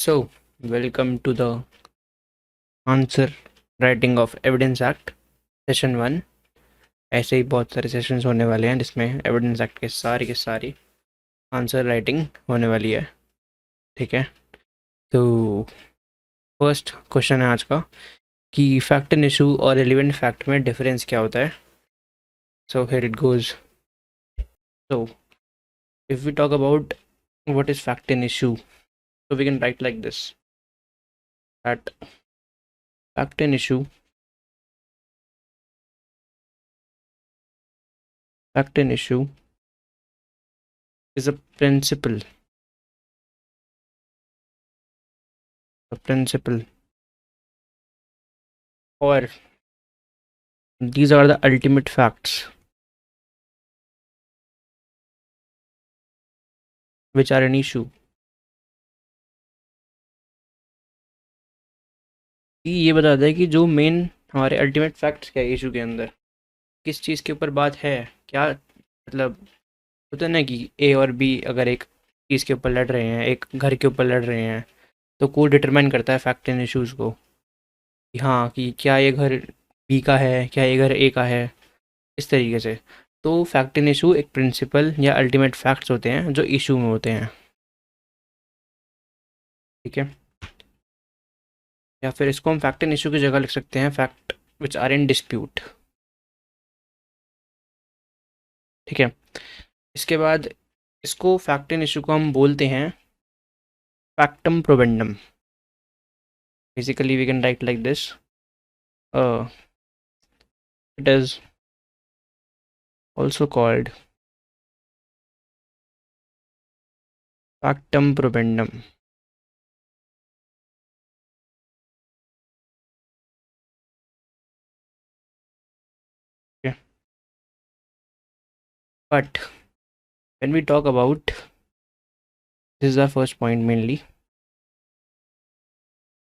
So, welcome to the answer writing of evidence act session 1। ऐसे ही बहुत सारे sessions होने वाले हैं जिसमें एविडेंस एक्ट के सारी आंसर राइटिंग होने वाली है। ठीक है, तो फर्स्ट क्वेश्चन है आज का कि फैक्ट एंड इशू और रिलेवेंट फैक्ट में डिफरेंस क्या होता है। So here it goes. So if we talk about what is fact and issue, so we can write like this, that fact and issue is a principle, or these are the ultimate facts which are an issue। ये बताता है कि जो main हमारे ultimate facts क्या है issue के अंदर, किस चीज़ के ऊपर बात है, क्या मतलब होता है ना कि ए और बी अगर एक चीज़ के ऊपर लड़ रहे हैं, एक घर के ऊपर लड़ रहे हैं, तो कोर्ट डिटरमाइन करता है फैक्ट एंड इश्यूज़ को कि हाँ कि क्या ये घर बी का है, क्या ये घर ए का है, इस तरीके से। तो फैक्ट एंड इशू एक प्रिंसिपल या अल्टीमेट फैक्ट्स होते हैं जो इशू में होते हैं। ठीक है, या फिर इसको हम फैक्ट एंड इशू की जगह लिख सकते हैं fact which are in dispute. ठीक है, इसके बाद इसको फैक्ट एंड इशू को हम बोलते हैं factum probandum. Basically we can write like this, it is also called factum probandum। Okay, but when we talk about, this is our first point mainly।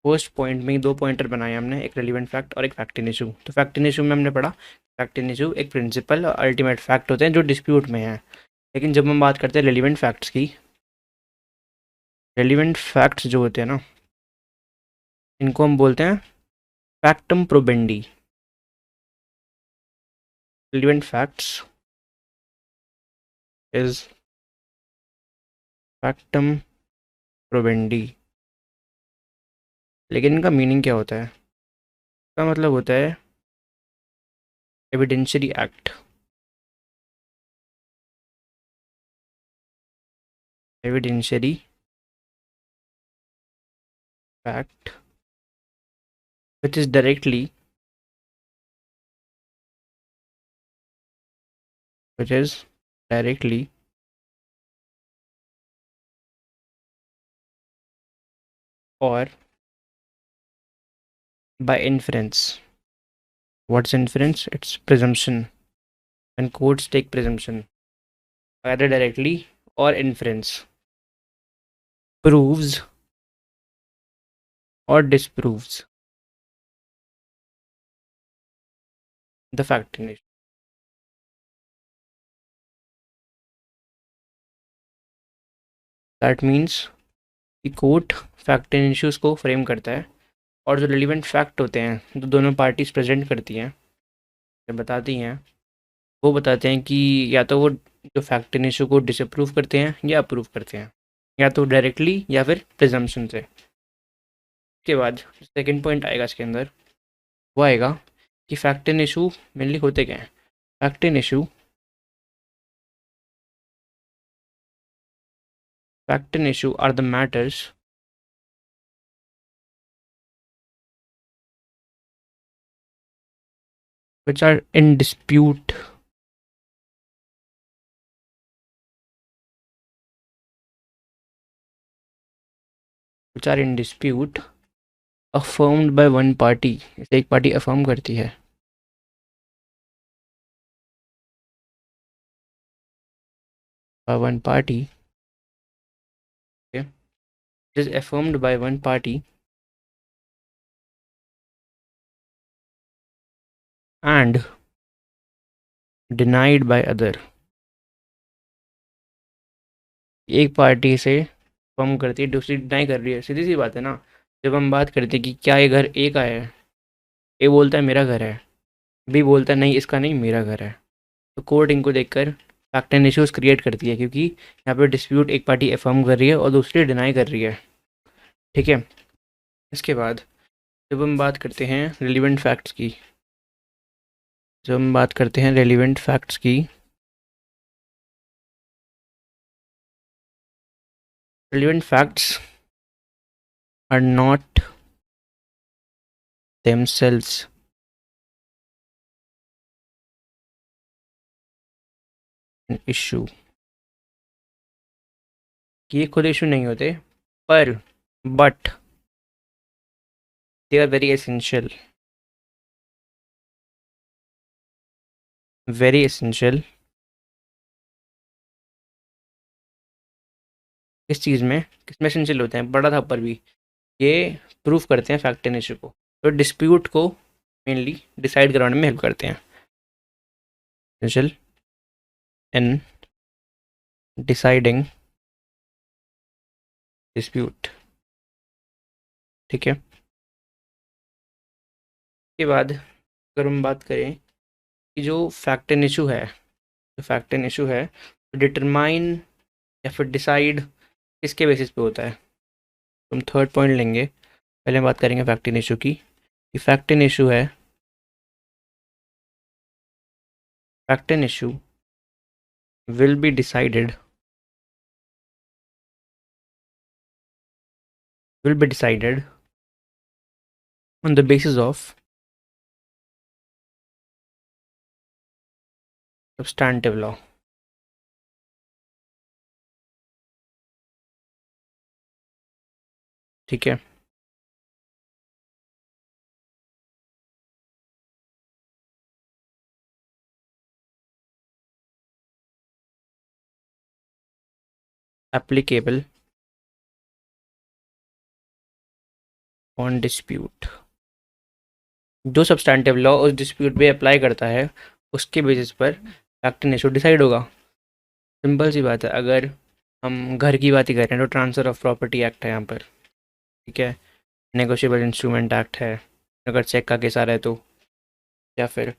First point में दो pointer बनाए हमने, एक relevant fact और एक fact in issue. तो fact in issue में हमने पढ़ा फैक्ट इन इशू एक प्रिंसिपल और अल्टीमेट फैक्ट होते हैं जो डिस्प्यूट में है। लेकिन जब हम बात करते हैं रेलिवेंट फैक्ट्स की, रेलिवेंट फैक्ट्स जो होते हैं ना, इनको हम बोलते हैं factum probandi. Relevant facts is factum probandi. लेकिन इनका मीनिंग क्या होता है? इसका मतलब होता है evidentiary act. Evidentiary fact which is directly or by inference। What's inference? It's presumption, and courts take presumption either directly or inference, proves or disproves the fact in issue। That means कि court fact in issues को frame करता है, और जो relevant fact होते हैं जो दोनों पार्टीज प्रेजेंट करती हैं, बताती हैं, वो बताते हैं कि या तो वो जो फैक्ट इन इशू को डिसअप्रूव करते हैं या अप्रूव करते हैं, या तो डायरेक्टली या फिर प्रिजम्पशन से। उसके बाद सेकंड पॉइंट आएगा इसके अंदर, वो आएगा कि फैक्ट इन इशू मेनली होते क्या हैं। Fact in issue are the matters which are in dispute affirmed by one party। इसे एक पार्टी अफर्म करती है। by one party, okay, it is affirmed by one party and denied by other। एक party से form करती है, दूसरी deny कर रही है, सीधी सी बात है ना। जब हम बात करते हैं कि क्या ये घर ए का है, ए बोलता है मेरा घर है, बी बोलता है नहीं इसका नहीं मेरा घर है, तो कोर्ट इनको देखकर फैक्ट एंड इश्यूज क्रिएट करती है, क्योंकि यहाँ पे डिस्प्यूट एक पार्टी अफर्म कर रही है और दूसरी डिनाई कर रही है। ठीक है। इसके बाद जब हम बात करते हैं रिलीवेंट फैक्ट्स की, जब हम बात करते हैं रेलिवेंट फैक्ट्स की, relevant facts are not themselves an issue, कि ये खुद इशू नहीं होते, पर but they are very essential इस चीज़ में, किसमें एसेंशियल होते हैं, बड़ा था पर भी ये प्रूफ करते हैं फैक्ट एंड इशू को, तो डिस्प्यूट को मेनली डिसाइड कराने में हेल्प करते हैं। Essential in deciding dispute. ठीक है। के बाद अगर हम बात करें कि जो फैक्ट एंड इशू है, जो फैक्ट एंड इशू है डिटरमाइन या फिर डिसाइड किसके बेसिस पे होता है, तो हम थर्ड पॉइंट लेंगे। पहले हम बात करेंगे फैक्ट एंड इशू की, कि फैक्ट एंड इशू है, fact and issue will be decided, will be decided on the basis of substantive law. ठीक है। एप्लीकेबल ऑन डिस्प्यूट, जो सब्सटैंटिव लॉ उस डिस्प्यूट पे अप्लाई करता है उसके बेसिस पर फैक्ट एंड इशू डिसाइड होगा। सिंपल सी बात है, अगर हम घर की बात ही करें तो ट्रांसफ़र ऑफ प्रॉपर्टी एक्ट है यहाँ पर। ठीक है। नेगोशिएबल इंस्ट्रूमेंट एक्ट है, अगर चेक का केस आ रहा है तो, या फिर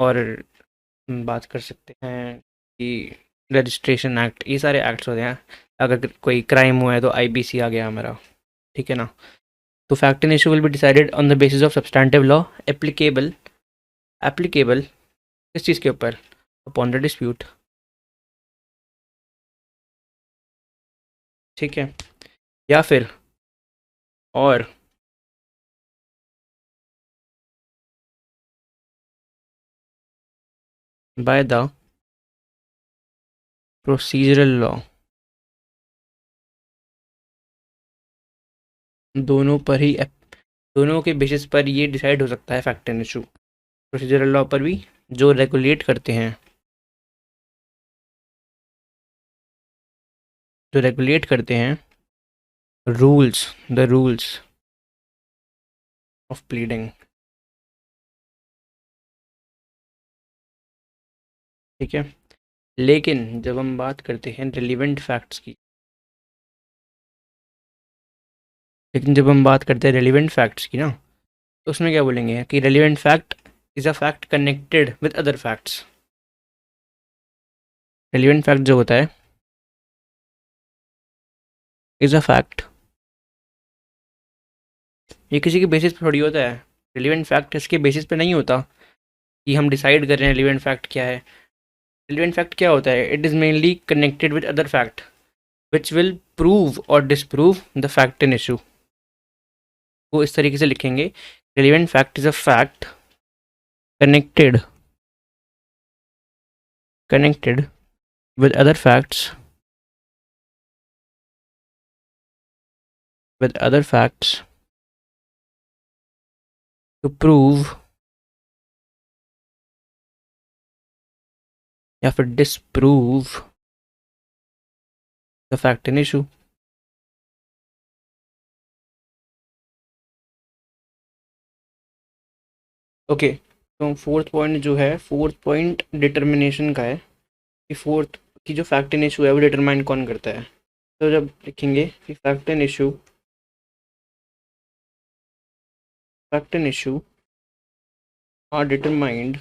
और हम बात कर सकते हैं कि रजिस्ट्रेशन एक्ट, ये सारे एक्ट्स होते हैं। अगर कोई क्राइम हुआ है तो आईपीसी आ गया हमारा। ठीक है ना। तो fact and issue will be decided on the basis of substantive law applicable, applicable किस चीज़ के ऊपर, अपॉन द डिस्प्यूट। ठीक है। या फिर और बाय द प्रोसीजरल लॉ, दोनों पर ही, दोनों के बेसिस पर ये डिसाइड हो सकता है fact and issue. Procedural law पर भी, जो रेगुलेट करते हैं, जो रेगुलेट करते हैं rules, the rules of pleading. ठीक है। लेकिन जब हम बात करते हैं रिलीवेंट फैक्ट्स की, लेकिन जब हम बात करते हैं रेलिवेंट फैक्ट्स की ना, तो उसमें क्या बोलेंगे कि relevant fact is a fact connected with other facts. Relevant fact जो होता है इज़ अ फैक्ट, ये किसी के बेसिस पे थोड़ी होता है। रेलिवेंट फैक्ट इसके बेसिस पे नहीं होता कि हम डिसाइड कर रहे हैं रेलिवेंट फैक्ट क्या है। रेलिवेंट फैक्ट क्या होता है, it is mainly connected with other fact which will prove और disprove the fact in issue. वो इस तरीके से लिखेंगे, relevant fact is a fact connected connected with other facts, with other facts to prove या फिर disprove the fact in issue। Okay. तो fourth point जो है, फोर्थ पॉइंट डिटर्मिनेशन का है कि फोर्थ की जो फैक्ट इन इशू है वो डिटरमाइन कौन करता है। तो जब लिखेंगे कि fact and issue are determined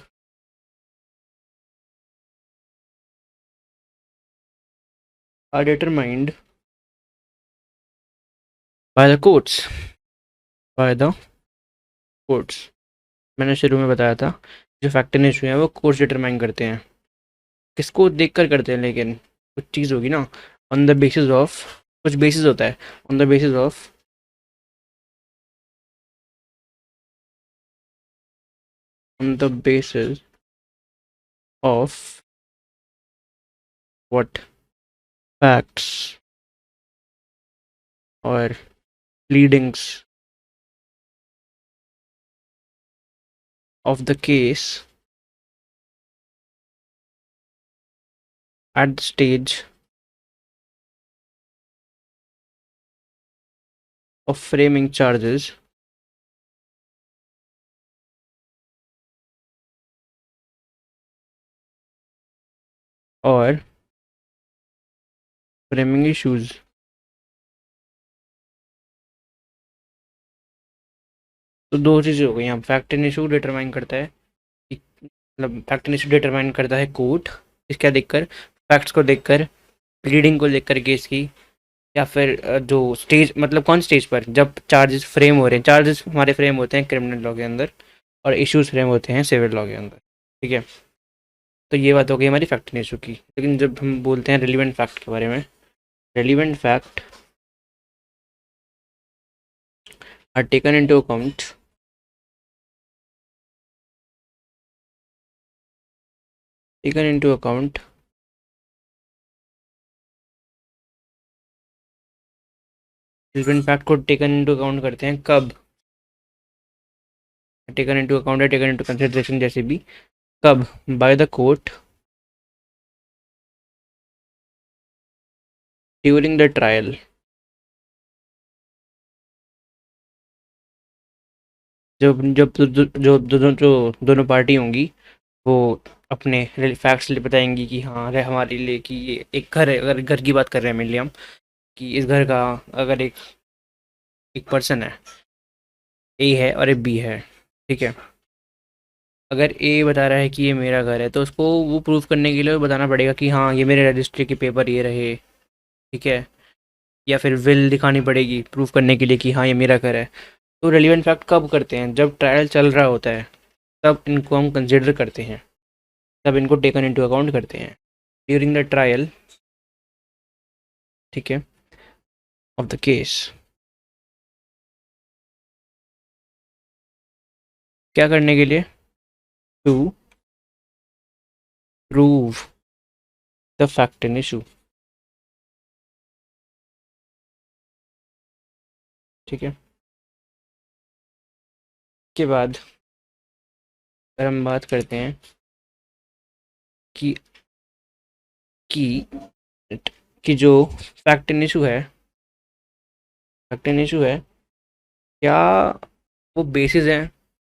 by the courts, by the courts. मैंने शुरू में बताया था जो फैक्ट एंड इशू है वो कोर्ट्स डिटरमाइन करते हैं। किसको देखकर करते हैं, लेकिन कुछ चीज़ होगी ना, ऑन द बेसिस ऑफ, कुछ बेसिस होता है, on the basis of, on the basis of what, facts और pleadings of the case at the stage of framing charges or framing issues। तो दो चीज़ें हो गई यहाँ। फैक्ट एंड इशू डिटरमाइन करता है कि, मतलब फैक्ट एंड इशू डिटरमाइन करता है कोर्ट, इसका देखकर, फैक्ट्स को देखकर, प्लीडिंग को देखकर केस की, या फिर जो स्टेज, मतलब कौन स्टेज पर, जब चार्जेस फ्रेम हो रहे हैं। चार्जेस हमारे फ्रेम होते हैं क्रिमिनल लॉ के अंदर और इश्यूज फ्रेम होते हैं सिविल लॉ के अंदर, ठीक है। तो ये बात हो गई हमारी फैक्ट एंड इशू की। लेकिन जब हम बोलते हैं रिलीवेंट फैक्ट के बारे में, relevant fact are taken into account relevant fact को टेकन इनटू अकाउंट करते हैं कब, टेकन इनटू अकाउंट या टेकन इनटू कंसिडरेशन, जैसे भी, कब, by the court during the trial, जब जब जो दोनों पार्टी होंगी वो अपने फैक्ट्स बताएंगी कि हाँ अरे हमारे लिए कि ये एक घर है, अगर घर की बात कर रहे हैं मेनली हम, कि इस घर का अगर एक एक पर्सन है, ए है और एक बी है, ठीक है। अगर ए बता रहा है कि ये मेरा घर है, तो उसको वो प्रूव करने के लिए बताना पड़ेगा कि हाँ ये मेरे रजिस्ट्री के पेपर ये रहे, ठीक है। या फिर विल दिखानी पड़ेगी प्रूफ करने के लिए कि हाँ ये मेरा घर है। तो रेलिवेंट फैक्ट कब करते हैं, जब ट्रायल चल रहा होता है, तब इनको हम कंसिडर करते हैं, तब इनको टेकन इनटू अकाउंट करते हैं ड्यूरिंग द ट्रायल, ठीक है, ऑफ द केस। क्या करने के लिए, to prove the fact in issue, ठीक है। के बाद अगर हम बात करते हैं कि कि कि जो फैक्ट इन इशू है, फैक्ट इन इशू है, क्या वो बेसिस है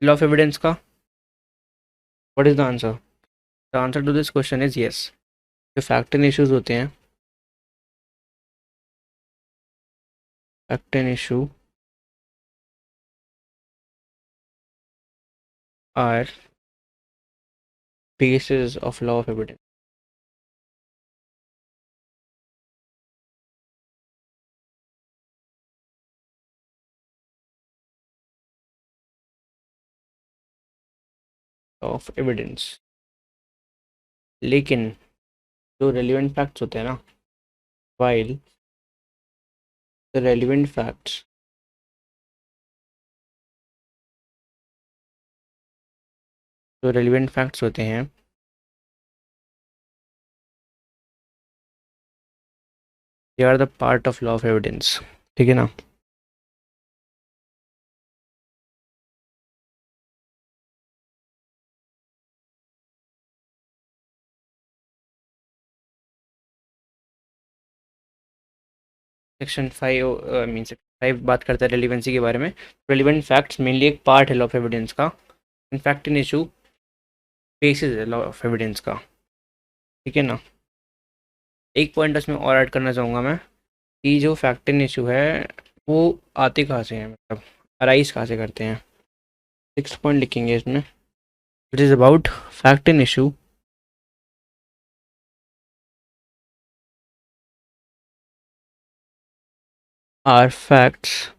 लॉ ऑफ एविडेंस का? What is the answer? The answer to this question is yes. जो फैक्ट एंड इश्यूज होते हैं, fact and issue are basis of law of evidence, of evidence. लेकिन जो रेलिवेंट फैक्ट्स होते हैं ना, वाइल द रेलिवेंट फैक्ट्स, जो relevant facts होते हैं they are the part of law of evidence, ठीक है ना। सेक्शन 5 मीन सेक्शन 5 बात करता है रेलिवेंसी के बारे में। रेलिवेंट फैक्ट्स मेनली एक पार्ट है लॉ ऑफ एविडेंस का, in fact in issue basis है लॉ ऑफ एविडेंस का, ठीक है ना। एक पॉइंट उसमें और ऐड करना चाहूँगा मैं, कि जो फैक्ट इन इशू है वो आते कहाँ से हैं, मतलब अराइज कहाँ से करते हैं। 6 पॉइंट लिखेंगे इसमें। It is about fact in issue are facts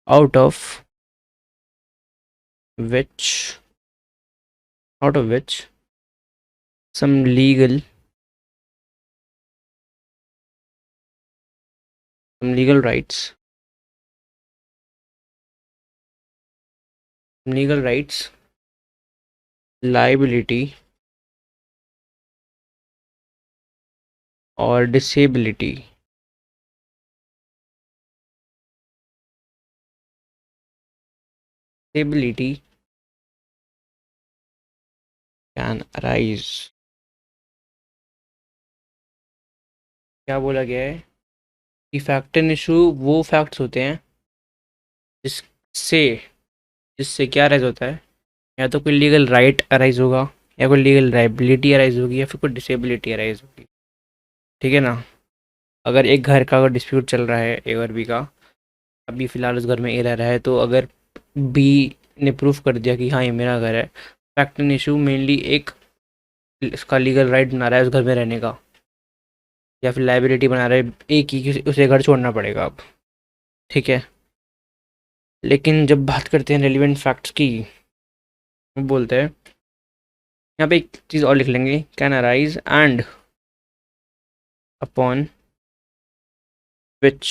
out of which out of which some legal rights liability or disability can arise। क्या बोला गया है कि फैक्ट इन इशू वो फैक्ट्स होते हैं जिससे जिससे क्या अराइज होता है, या तो कोई लीगल राइट अराइज होगा, या कोई लीगल लाइबिलिटी अराइज होगी, या फिर कोई डिसेबिलिटी अराइज होगी। ठीक है ना। अगर एक घर का अगर डिस्प्यूट चल रहा है ए और बी का, अभी फ़िलहाल उस घर में ए रह रहा है, तो अगर बी ने प्रूफ कर दिया कि हाँ ये मेरा घर है, फैक्ट इन इशू मेनली एक इसका लीगल राइट बना रहा है उस घर में रहने का, या फिर लाइबिलिटी बना रहा है एक ही कि उसे घर छोड़ना पड़ेगा अब। ठीक है। लेकिन जब बात करते हैं रेलिवेंट फैक्ट्स की, वो बोलते हैं यहाँ पे एक चीज़ और लिख लेंगे, can arise and upon which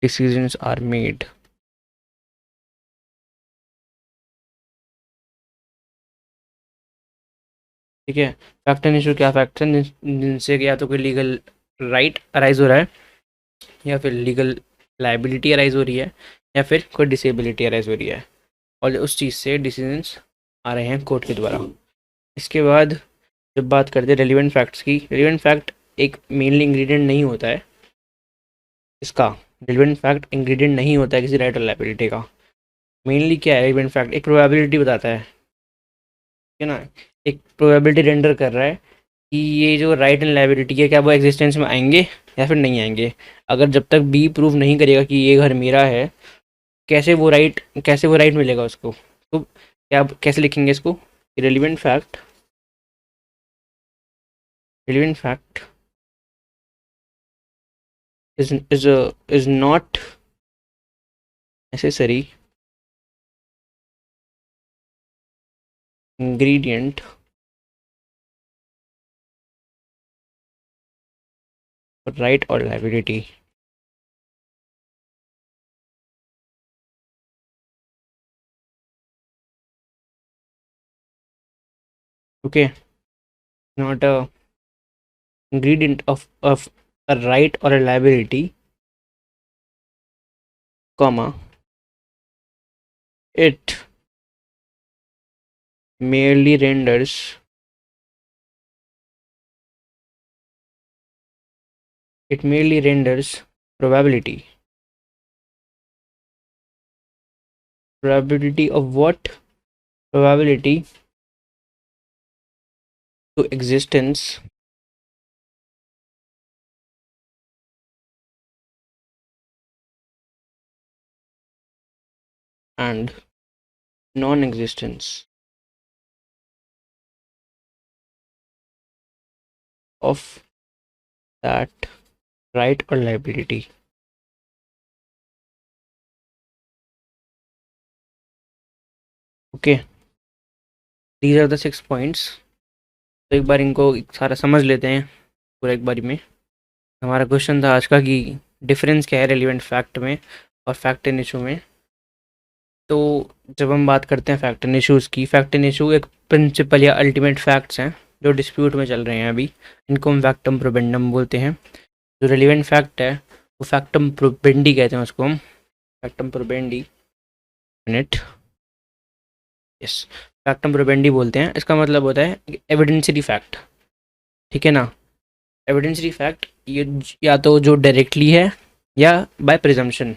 decisions are made. ठीक है। फैक्ट एंड इशू क्या फैक्ट हैं जिनसे या तो कोई लीगल राइट अराइज हो रहा है, या फिर लीगल लाइबिलिटी अराइज हो रही है, या फिर कोई डिसेबिलिटी अराइज हो रही है, और उस चीज़ से डिसीजंस आ रहे हैं कोर्ट के द्वारा। इसके बाद जब बात करते हैं रेलिवेंट फैक्ट्स की, रेलिवेंट फैक्ट एक मेनली इंग्रेडिएंट नहीं होता है इसका। रेलिवेंट फैक्ट इंग्रेडिएंट नहीं होता है किसी राइट और लाइबिलिटी का। मेनली क्या है रेलिवेंट फैक्ट, एक प्रोबेबिलिटी बताता है, ठीक है ना। एक प्रोबेबिलिटी रेंडर कर रहा है कि ये जो राइट एंड लाइबिलिटी है क्या वो एग्जिस्टेंस में आएंगे या फिर नहीं आएंगे। अगर जब तक बी प्रूव नहीं करेगा कि ये घर मेरा है, कैसे वो राइट मिलेगा उसको। तो क्या कैसे लिखेंगे इसको, relevant fact is not necessary ingredient for right or liability। Okay, not a ingredient of a right or a liability, comma, it merely renders probability of what, probability to existence and non-existence of that right or liability। Okay, these are the 6 points। तो एक बार इनको सारा समझ लेते हैं पूरा एक बारी में। हमारा क्वेश्चन था आज का कि डिफरेंस क्या है रेलिवेंट फैक्ट में और फैक्ट इन इशू में। तो जब हम बात करते हैं फैक्ट इन इशूज़ की, फैक्ट इन इशू एक प्रिंसिपल या अल्टीमेट फैक्ट्स हैं जो डिस्प्यूट में चल रहे हैं अभी, इनको हम फैक्टम प्रोबेंडम बोलते हैं। जो रेलिवेंट फैक्ट है वो फैक्टम प्रोबेंडी कहते हैं उसको हम, फैक्टम प्रोबेंडी मिनट, यस, फैक्टम प्रोबेंडी बोलते हैं। इसका मतलब होता है एविडेंसरी फैक्ट। ठीक है ना। एविडेंसरी फैक्ट ये या तो जो डायरेक्टली है या बाय प्रिजम्पशन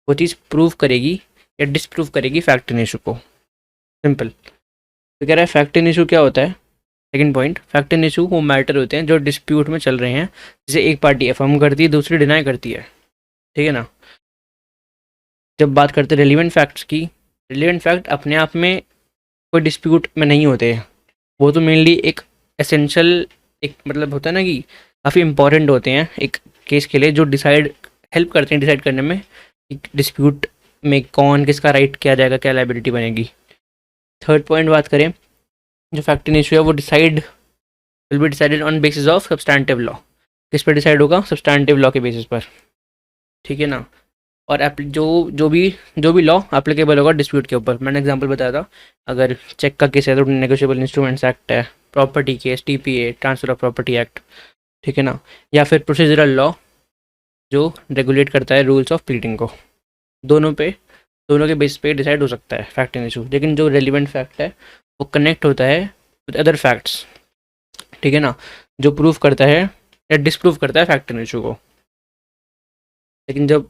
वो चीज़ प्रूव करेगी या डिसप्रूव करेगी फैक्ट इन इशू को। सिंपल। तो कह रहा है फैक्ट इन इशू क्या होता है, second point, fact and issue वो मैटर होते हैं जो डिस्प्यूट में चल रहे हैं, जैसे एक पार्टी अफर्म करती है, दूसरी डिनाई करती है, ठीक है ना। जब बात करते हैं रेलिवेंट फैक्ट्स की, रेलिवेंट फैक्ट अपने आप में कोई डिस्प्यूट में नहीं होते हैं, वो तो मेनली एक एसेंशियल, एक मतलब होता है ना कि काफ़ी इंपॉर्टेंट होते हैं एक केस के लिए, जो डिसाइड हेल्प करते हैं डिसाइड करने में कि डिस्प्यूट में कौन किसका राइट किया जाएगा, क्या लाइबिलिटी बनेगी। थर्ड पॉइंट बात करें, जो फैक्ट इन इशू है वो will be decided on basis of substantive law. किस पर डिसाइड होगा? सब्सटैंटिव लॉ के बेसिस पर, ठीक है ना। और जो भी लॉ एप्लीकेबल होगा डिस्प्यूट के ऊपर। मैंने एग्जांपल बताया था, अगर चेक का केस है तो नेगोशिएबल इंस्ट्रूमेंट्स एक्ट है, property case TPA transfer of property act, ठीक है ना। या फिर प्रोसीजरल लॉ जो रेगुलेट करता है रूल्स ऑफ प्लीडिंग को। दोनों के बेस पे डिसाइड हो सकता है फैक्ट इन इशू। लेकिन जो रेलिवेंट फैक्ट है वो कनेक्ट होता है विद अदर फैक्ट्स, ठीक है ना, जो प्रूफ करता है या डिसप्रूव करता है फैक्ट इन इशू को। लेकिन जब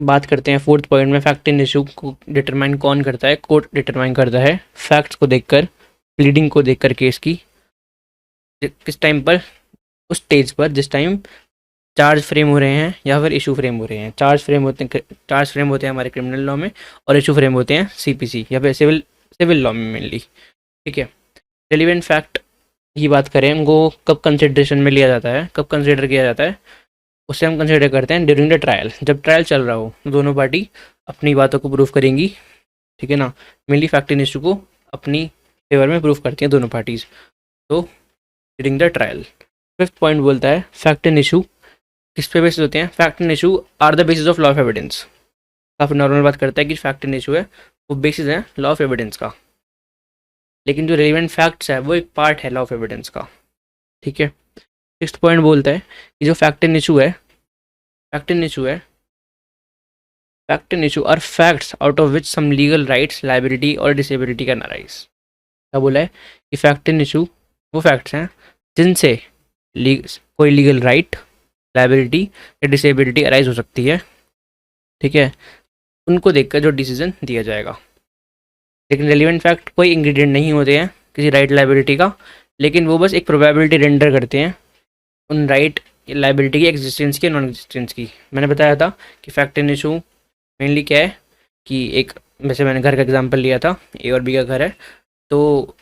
बात करते हैं फोर्थ पॉइंट में, फैक्ट इन इशू को डिटरमाइन कौन करता है? कोर्ट डिटरमाइन करता है फैक्ट्स को देखकर, प्लीडिंग को देखकर केस की, किस टाइम पर, उस स्टेज पर जिस टाइम चार्ज फ्रेम हो रहे हैं या फिर इशू फ्रेम हो रहे हैं। चार्ज फ्रेम होते हैं हमारे क्रिमिनल लॉ में, और इशू फ्रेम होते हैं सीपीसी या फिर सिविल लॉ में मेनली, ठीक है। रेलिवेंट फैक्ट की बात करें, उनको कब कंसिडरेशन में लिया जाता है, कब कंसिडर किया जाता है? उसे हम कंसिडर करते हैं ड्यूरिंग द ट्रायल। जब ट्रायल चल रहा हो दोनों पार्टी अपनी बातों को प्रूव करेंगी, ठीक है ना। मेनली फैक्ट इन इशू को अपनी फेवर में प्रूव करती हैं दोनों पार्टीज, तो during the trial. Fifth point बोलता है फैक्ट इन इशू किस पे बेसिस होते हैं? Fact and issue are the basis of law of evidence. काफ़ी नॉर्मल बात करता है कि फैक्ट एंड इशू है वो बेसिस है लॉ ऑफ एविडेंस का, लेकिन जो रेलिवेंट फैक्ट्स है वो एक पार्ट है लॉ ऑफ एविडेंस का, ठीक है। सिक्स्थ पॉइंट बोलता है कि जो फैक्ट एंड इशू है, fact and issue are facts out of which some legal rights, liability और डिसेबिलिटी कैन अराइज। क्या बोला है कि फैक्ट एंड इशू वो फैक्ट्स हैं जिनसे कोई लीगल राइट, लाइबिलिटी या डिसेबिलिटी अराइज हो सकती है, ठीक है। उनको देखकर जो डिसीजन दिया जाएगा। लेकिन रेलिवेंट फैक्ट कोई इंग्रेडिएंट नहीं होते हैं किसी राइट लाइबिलिटी का, लेकिन वो बस एक प्रोबेबिलिटी रेंडर करते हैं उन राइट लाइबिलिटी की एग्जिस्टेंस की, नॉन एग्जिस्टेंस की। मैंने बताया था कि फैक्ट एंड इशू मेनली क्या है कि एक, वैसे मैंने घर का एग्जांपल लिया था, ए और बी का घर है, तो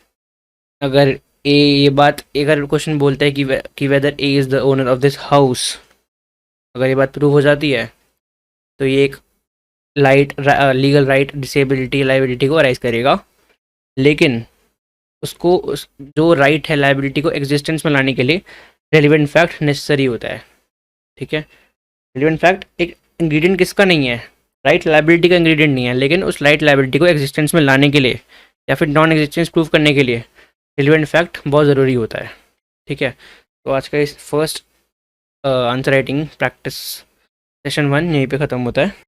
अगर ए ये बात, अगर क्वेश्चन बोलता है कि whether A is the owner of this house, अगर ये बात प्रूव हो जाती है तो ये एक लीगल राइट, डिसेबिलिटी, लाइबिलिटी को अराइज करेगा। लेकिन जो राइट है लाइबिलिटी को एग्जिस्टेंस में लाने के लिए रेलिवेंट फैक्ट नेसेसरी होता है, ठीक है। रेलिवेंट फैक्ट एक इंग्रेडिएंट किसका नहीं है? राइट लाइबिलिटी का इंग्रेडिएंट नहीं है, लेकिन उस राइट लाइबिलिटी को एग्जिस्टेंस में लाने के लिए या फिर नॉन एग्जिस्टेंस प्रूव करने के लिए रेलिवेंट फैक्ट बहुत ज़रूरी होता है, ठीक है। तो आज का इस first answer writing practice session 1 यहीं पे ख़त्म होता है।